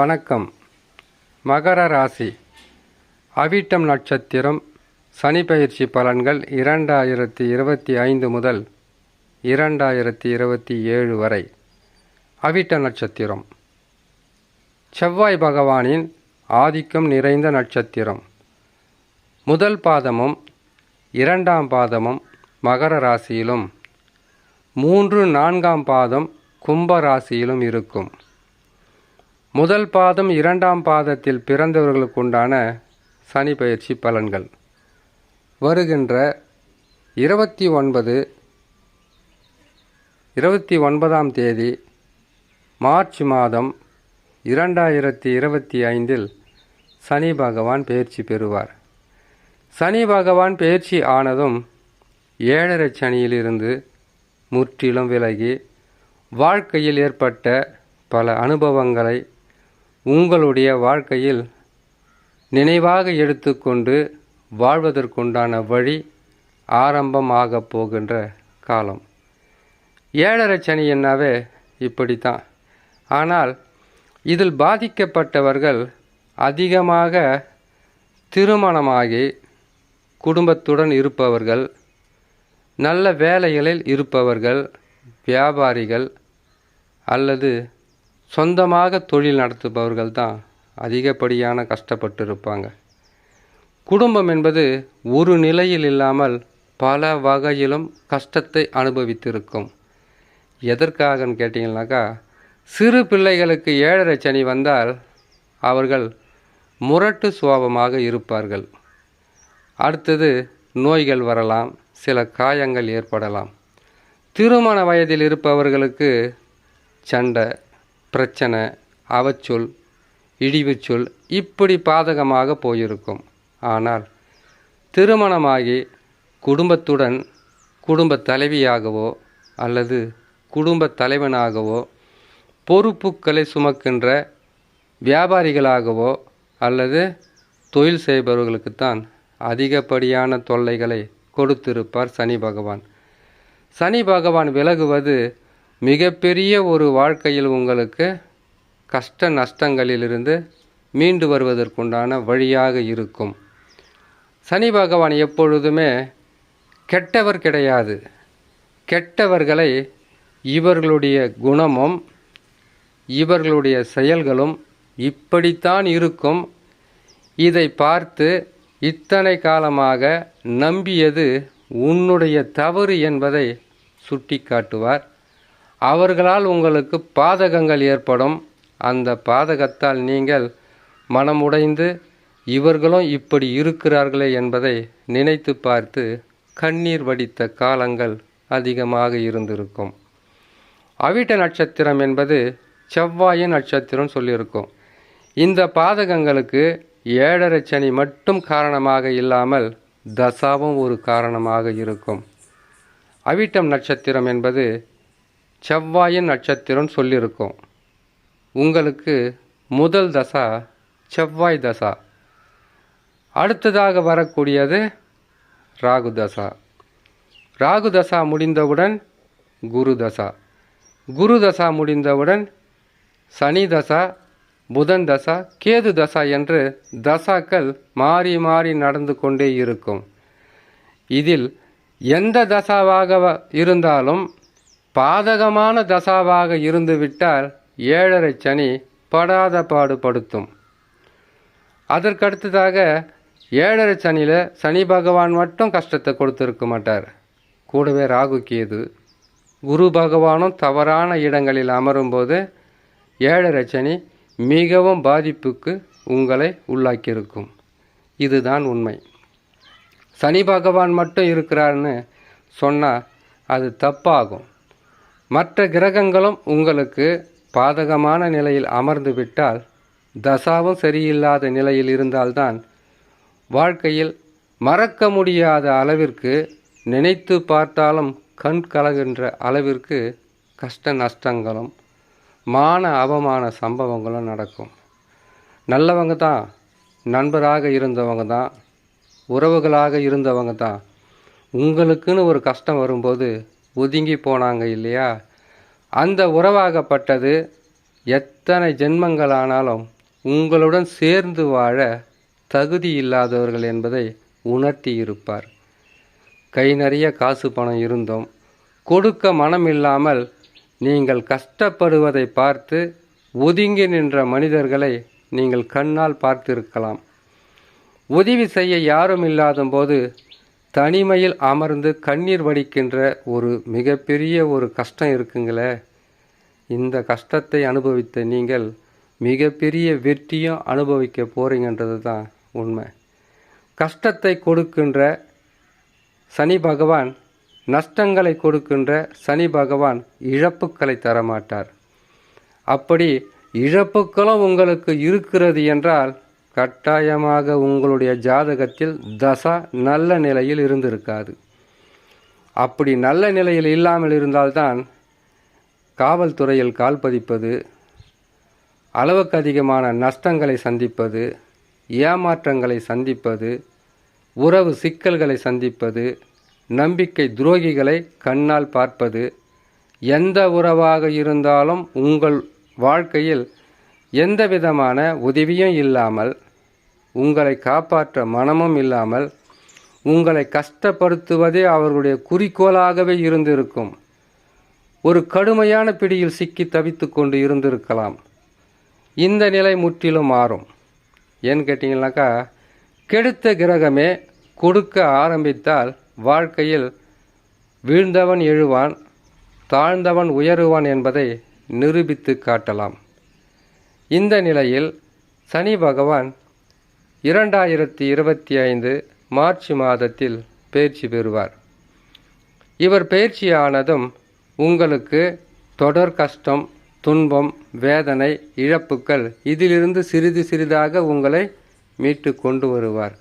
வணக்கம். மகர ராசி அவிட்டம் நட்சத்திரம் சனி பயிற்சி பலன்கள் 2025 முதல் 2027 வரை. அவிட்ட நட்சத்திரம் செவ்வாய் பகவானின் ஆதிக்கம் நிறைந்த நட்சத்திரம். முதல் பாதமும் இரண்டாம் பாதமும் மகர ராசியிலும் 3, 4ஆம் பாதம் கும்ப ராசியிலும் இருக்கும். முதல் பாதம் இரண்டாம் பாதத்தில் பிறந்தவர்களுக்குண்டான சனி பயிற்சி பலன்கள் வருகின்ற 29ஆம் தேதி மார்ச் மாதம் 2025 சனி பகவான் பெயர்ச்சி பெறுவார். சனி பகவான் பெயர்ச்சி ஆனதும் 7.5 சனியிலிருந்து முற்றிலும் விலகி வாழ்க்கையில் ஏற்பட்ட பல அனுபவங்களை உங்களுடைய வாழ்க்கையில் நினைவாக எடுத்துக்கொண்டு வாழ்வதற்குண்டான வழி ஆரம்பமாக போகின்ற காலம். 7.5 சனி என்னாவே இப்படித்தான். ஆனால் இதில் பாதிக்கப்பட்டவர்கள் அதிகமாக திருமணமாகி குடும்பத்துடன் இருப்பவர்கள், நல்ல வேலைகளில் இருப்பவர்கள், வியாபாரிகள் அல்லது சொந்தமாக தொழில் நடத்துபவர்கள் தான் அதிகப்படியான கஷ்டப்பட்டு இருப்பாங்க. குடும்பம் என்பது ஒரு நிலையில் இல்லாமல் பல வகையிலும் கஷ்டத்தை அனுபவித்திருக்கும். எதற்காகன்னு கேட்டிங்கனாக்கா, சிறு பிள்ளைகளுக்கு 7.5 சனி வந்தால் அவர்கள் முரட்டு சுபாவமாக இருப்பார்கள். அடுத்தது நோய்கள் வரலாம், சில காயங்கள் ஏற்படலாம். திருமண வயதில் இருப்பவர்களுக்கு சண்டை, பிரச்சனை, அவச்சொல், இடிவுச்சொல் இப்படி பாதகமாக போயிருக்கும். ஆனால் திருமணமாகி குடும்பத்துடன் குடும்ப தலைவியாகவோ அல்லது குடும்ப தலைவனாகவோ பொறுப்புகளை சுமக்கின்ற வியாபாரிகளாகவோ அல்லது தொழில் செய்பவர்களுக்குத்தான் அதிகப்படியான தொல்லைகளை கொடுத்திருப்பார் சனி பகவான். சனி பகவான் விலகுவது மிகப்பெரிய ஒரு வாழ்க்கையில் உங்களுக்கு கஷ்ட நஷ்டங்களிலிருந்து மீண்டு வருவதற்குண்டான வழியாக இருக்கும். சனி பகவான் எப்பொழுதுமே கெட்டவர் கிடையாது. கெட்டவர்களை இவர்களுடைய குணமும் இவர்களுடைய செயல்களும் இப்படித்தான் இருக்கும், இதை பார்த்து இத்தனை காலமாக நம்பியது உன்னுடைய தவறு என்பதை சுட்டி காட்டுவார். அவர்களால் உங்களுக்கு பாதகங்கள் ஏற்படும். அந்த பாதகத்தால் நீங்கள் மனமுடைந்து இவர்களும் இப்படி இருக்கிறார்களே என்பதை நினைத்து பார்த்து கண்ணீர் வடித்த காலங்கள் அதிகமாக இருந்திருக்கும். அவிட்ட நட்சத்திரம் என்பது செவ்வாயின் நட்சத்திரம் சொல்லியிருக்கும். இந்த பாதகங்களுக்கு 7.5 சனி மட்டும் காரணமாக இல்லாமல் தசாவும் ஒரு காரணமாக இருக்கும். அவிட்டம் நட்சத்திரம் என்பது செவ்வாயின் நட்சத்திரம் சொல்லியிருக்கும். உங்களுக்கு முதல் தசா செவ்வாய் தசா, அடுத்ததாக வரக்கூடியது ராகு தசா. ராகு தசா முடிந்தவுடன் குரு தசா, குரு தசா முடிந்தவுடன் சனி தசா, புதன் தசா, கேது தசா என்று தசாக்கள் மாறி மாறி நடந்து கொண்டே இருக்கும். இதில் எந்த தசாவாக இருந்தாலும் பாதகமான தசாவாக இருந்துவிட்டால் 7.5 சனி படாத பாடுபடுத்தும். அதற்கடுத்ததாக 7.5 சனியில் சனி பகவான் மட்டும் கஷ்டத்தை கொடுத்துருக்க மாட்டார். கூடவே ராகு கேது குரு பகவானும் தவறான இடங்களில் அமரும்போது 7.5 சனி மிகவும் பாதிப்புக்கு உங்களை உள்ளாக்கியிருக்கும். இதுதான் உண்மை. சனி பகவான் மட்டும் இருக்கிறார்னு சொன்னால் அது தப்பாகும். மற்ற கிரகங்களும் உங்களுக்கு பாதகமான நிலையில் அமர்ந்து விட்டால், தசாவும் சரியில்லாத நிலையில் இருந்தால்தான் வாழ்க்கையில் மறக்க முடியாத அளவிற்கு, நினைத்து பார்த்தாலும் கண் கலகின்ற அளவிற்கு கஷ்ட நஷ்டங்களும் மான அவமான சம்பவங்களும் நடக்கும். நல்லவங்க தான், நண்பராக இருந்தவங்க தான், உறவுகளாக இருந்தவங்க தான் உங்களுக்குன்னு ஒரு கஷ்டம் வரும்போது ஒதுங்கி போனாங்க இல்லையா? அந்த உறவாகப்பட்டது எத்தனை ஜென்மங்களானாலும் உங்களுடன் சேர்ந்து வாழ தகுதி இல்லாதவர்கள் என்பதை உணர்த்தி இருப்பார். கை நிறைய காசு பணம் இருந்தும் கொடுக்க மனம் இல்லாமல் நீங்கள் கஷ்டப்படுவதை பார்த்து ஒதுங்கி நின்ற மனிதர்களை நீங்கள் கண்ணால் பார்த்திருக்கலாம். உதவி செய்ய யாரும் இல்லாத போது தனிமையில் அமர்ந்து கண்ணீர் வடிக்கின்ற ஒரு மிகப்பெரிய ஒரு கஷ்டம் இருக்குங்களே. இந்த கஷ்டத்தை அனுபவித்த நீங்கள் மிகப்பெரிய வெற்றியும் அனுபவிக்க போகிறீங்கன்றது தான் உண்மை. கஷ்டத்தை கொடுக்கின்ற சனி பகவான், நஷ்டங்களை கொடுக்கின்ற சனி பகவான் இழப்புக்களை தரமாட்டார். அப்படி இழப்புக்களும் உங்களுக்கு இருக்கிறது என்றால் கட்டாயமாக உங்களுடைய ஜாதகத்தில் தசா நல்ல நிலையில் இருந்திருக்காது. அப்படி நல்ல நிலையில் இல்லாமல் இருந்தால்தான் காவல்துறையில் கால் பதிப்பது, அளவுக்கு அதிகமான நஷ்டங்களை சந்திப்பது, ஏமாற்றங்களை சந்திப்பது, உறவு சிக்கல்களை சந்திப்பது, நம்பிக்கை துரோகிகளை கண்ணால் பார்ப்பது, எந்த உறவாக இருந்தாலும் உங்கள் வாழ்க்கையில் எந்த விதமான உதவியும் இல்லாமல், உங்களை காப்பாற்ற மனமும் இல்லாமல், உங்களை கஷ்டப்படுத்துவதே அவர்களுடைய குறிக்கோளாகவே இருந்திருக்கும். ஒரு கடுமையான பிடியில் சிக்கி தவித்து கொண்டு இருந்திருக்கலாம். இந்த நிலை முற்றிலும் மாறும். ஏன்னு கேட்டிங்கனாக்கா, கெடுத்த கிரகமே கொடுக்க ஆரம்பித்தால் வாழ்க்கையில் வீழ்ந்தவன் எழுவான், தாழ்ந்தவன் உயருவான் என்பதை நிரூபித்து காட்டலாம். இந்த நிலையில் சனி பகவான் 2025 மார்ச் மாதத்தில் பயிற்சி பெறுவார். இவர் பயிற்சியானதும் உங்களுக்கு தொடர் கஷ்டம், துன்பம், வேதனை, இழப்புக்கள் இதிலிருந்து சிறிது சிறிதாக உங்களை மீட்டு கொண்டு வருவார்.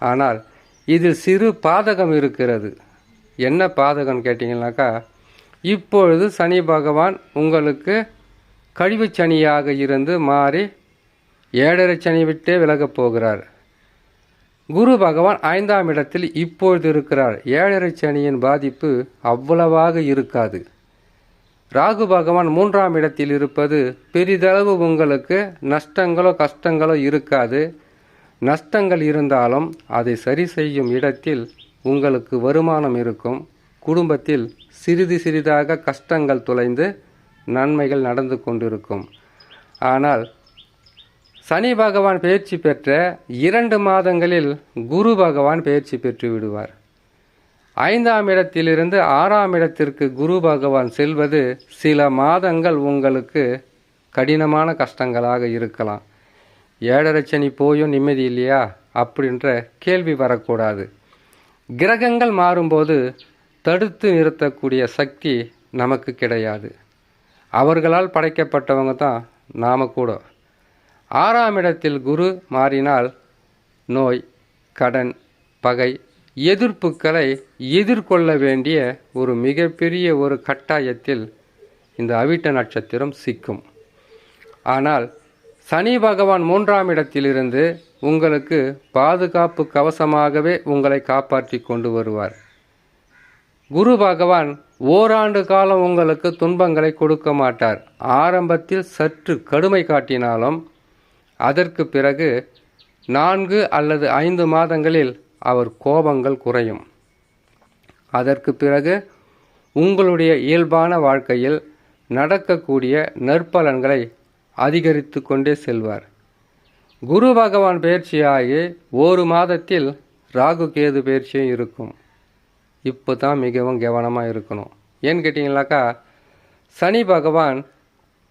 ஆனால் இதில் சிறு பாதகம் இருக்கிறது. என்ன பாதகம் கேட்டிங்கனாக்கா, இப்பொழுது சனி பகவான் உங்களுக்கு கழிவு சனியாக இருந்து மாறி 7.5 சனி விட்டே விலகப் போகிறார். குரு பகவான் 5ஆம் இடத்தில் இப்பொழுது இருக்கிறார். 7.5 சனியின் பாதிப்பு அவ்வளவாக இருக்காது. ராகு பகவான் 3ஆம் இடத்தில் இருப்பது பெரிதளவு உங்களுக்கு நஷ்டங்களோ கஷ்டங்களோ இருக்காது. நஷ்டங்கள் இருந்தாலும் அதை சரி செய்யும் இடத்தில் உங்களுக்கு வருமானம் இருக்கும். குடும்பத்தில் சிறிது சிறிதாக கஷ்டங்கள் தொலைந்து நன்மைகள் நடந்து கொண்டிருக்கும். ஆனால் சனி பகவான் பயிற்சி பெற்ற 2 மாதங்களில் குரு பகவான் பயிற்சி பெற்று விடுவார். 5ஆம் இடத்திலிருந்து 6ஆம் இடத்திற்கு குரு பகவான் செல்வது சில மாதங்கள் உங்களுக்கு கடினமான கஷ்டங்களாக இருக்கலாம். 7.5 சனி போயும் நிம்மதி இல்லையா அப்படின்ற கேள்வி வரக்கூடாது. கிரகங்கள் மாறும்போது தடுத்து நிறுத்தக்கூடிய சக்தி நமக்கு கிடையாது. அவர்களால் படைக்கப்பட்டவங்க தான் நாம் கூட. 6ஆம் இடத்தில் குரு மாறினால் நோய், கடன், பகை, எதிர்ப்புகளை எதிர்கொள்ள வேண்டிய ஒரு மிகப்பெரிய ஒரு கட்டாயத்தில் இந்த அவிட்ட நட்சத்திரம் சிக்கும். ஆனால் சனி பகவான் 3ஆம் இடத்திலிருந்து உங்களுக்கு பாதுகாப்பு கவசமாகவே உங்களை காப்பாற்றி கொண்டு வருவார். குரு பகவான் ஓராண்டு காலம் உங்களுக்கு துன்பங்களை கொடுக்க மாட்டார். ஆரம்பத்தில் சற்று கடுமை காட்டினாலும் அதற்கு பிறகு 4 அல்லது 5 மாதங்களில் அவர் கோபங்கள் குறையும். அதற்கு பிறகு உங்களுடைய இயல்பான வாழ்க்கையில் நடக்கக்கூடிய நற்பலன்களை அதிகரித்து கொண்டே செல்வார். குரு பகவான் பயிற்சியாகி 1 மாதத்தில் ராகு கேது பயிற்சியும் இருக்கும். இப்போ தான் மிகவும் கவனமாக இருக்கணும். ஏன்னு கேட்டிங்கனாக்கா, சனி பகவான்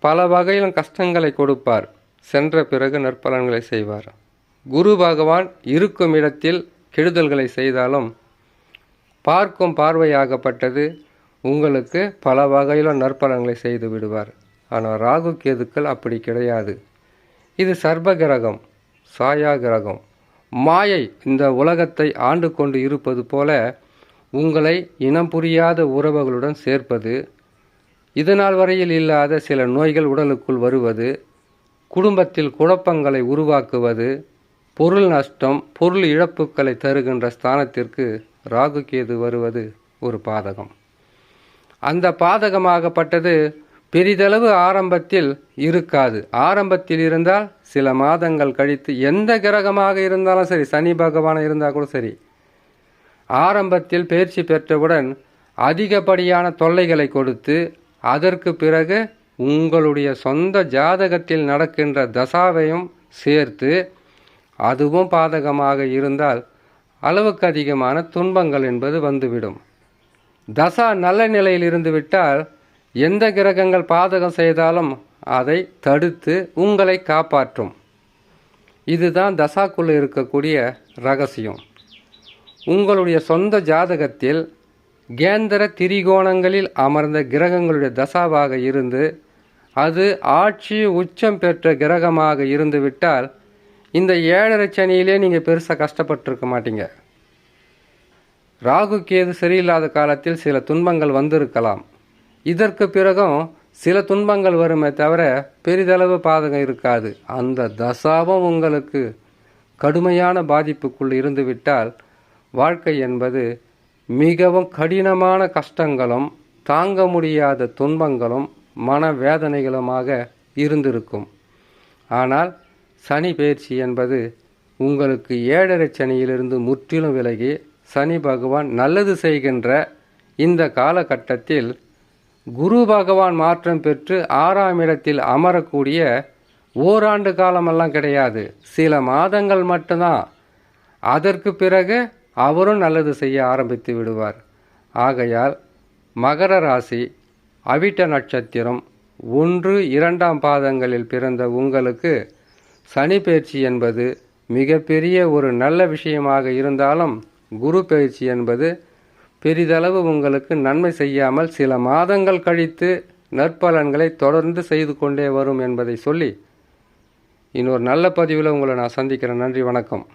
பல வகையிலும் கஷ்டங்களை கொடுப்பார். சென்ற பிறகு நற்பலன்களை செய்வார். குரு பகவான் இருக்கும் இடத்தில் கெடுதல்களை செய்தாலும் பார்க்கும் பார்வையாகப்பட்டது உங்களுக்கு பல வகையிலும் நற்பலன்களை செய்து விடுவார். ஆனால் ராகு கேதுக்கள் அப்படி கிடையாது. இது சர்ப கிரகம், சாயா கிரகம், மாயை இந்த உலகத்தை ஆண்டு கொண்டு இருப்பது போல உங்களை இனம் புரியாத உறவுகளுடன் சேர்ப்பது, இதனால் வரையில் இல்லாத சில நோய்கள் உடலுக்குள் வருவது, குடும்பத்தில் குழப்பங்களை உருவாக்குவது, பொருள் நஷ்டம், பொருள் இழப்புக்களை தருகின்ற ஸ்தானத்திற்கு ராகு கேது வருவது ஒரு பாதகம். அந்த பாதகமாகப்பட்டது பெரிதளவு ஆரம்பத்தில் இருக்காது. ஆரம்பத்தில் இருந்தால் சில மாதங்கள் கழித்து எந்த கிரகமாக இருந்தாலும் சரி, சனி பகவான் இருந்தால் கூட சரி, ஆரம்பத்தில் பயிற்சி பெற்றவுடன் அதிகப்படியான தொல்லைகளை கொடுத்து அதற்கு பிறகு உங்களுடைய சொந்த ஜாதகத்தில் நடக்கின்ற தசாவையும் சேர்த்து அதுவும் பாதகமாக இருந்தால் அளவுக்கு அதிகமான துன்பங்கள் என்பது வந்துவிடும். தசா நல்ல நிலையில் இருந்து விட்டால் எந்த கிரகங்கள் பாதகம் செய்தாலும் அதை தடுத்து உங்களை காப்பாற்றும். இதுதான் தசாக்குள்ள இருக்கக்கூடிய ரகசியம். உங்களுடைய சொந்த ஜாதகத்தில் கேந்திர திரிகோணங்களில் அமர்ந்த கிரகங்களுடைய தசாவாக இருந்து அது ஆட்சி உச்சம் பெற்ற கிரகமாக இருந்துவிட்டால் இந்த 7.5 சனியிலே நீங்கள் பெருசாக கஷ்டப்பட்டிருக்க மாட்டீங்க. ராகு கேது சரியில்லாத காலத்தில் சில துன்பங்கள் வந்திருக்கலாம். இதற்கு பிறகும் சில துன்பங்கள் வருமே தவிர பெரிதளவு பாதகம் இருக்காது. அந்த தசாவும் உங்களுக்கு கடுமையான பாதிப்புக்குள் இருந்துவிட்டால் வாழ்க்கை என்பது மிகவும் கடினமான கஷ்டங்களும் தாங்க முடியாத துன்பங்களும் மனவேதனைகளுமாக இருந்திருக்கும். ஆனால் சனி பயிற்சி என்பது உங்களுக்கு 7.5 சனியிலிருந்து முற்றிலும் விலகி சனி பகவான் நல்லது செய்கின்ற இந்த காலகட்டத்தில் குரு பகவான் மாற்றம் பெற்று 6ஆம் இடத்தில் அமரக்கூடிய ஓராண்டு காலமெல்லாம் கிடையாது, சில மாதங்கள் மட்டும்தான். அதற்கு பிறகு அவரும் நல்லது செய்ய ஆரம்பித்து விடுவார். ஆகையால் மகர ராசி, அவிட்ட நட்சத்திரம் 1, 2ஆம் பாதங்களில் பிறந்த உங்களுக்கு சனி பயிற்சி என்பது மிகப்பெரிய ஒரு நல்ல விஷயமாக இருந்தாலும் குரு பயிற்சி என்பது பெரிதளவு உங்களுக்கு நன்மை செய்யாமல் சில மாதங்கள் கழித்து நற்பலன்களை தொடர்ந்து செய்து கொண்டே வரும் என்பதை சொல்லி இன்னொரு நல்ல பதிவில் உங்களை நான் சந்திக்கிறேன். நன்றி, வணக்கம்.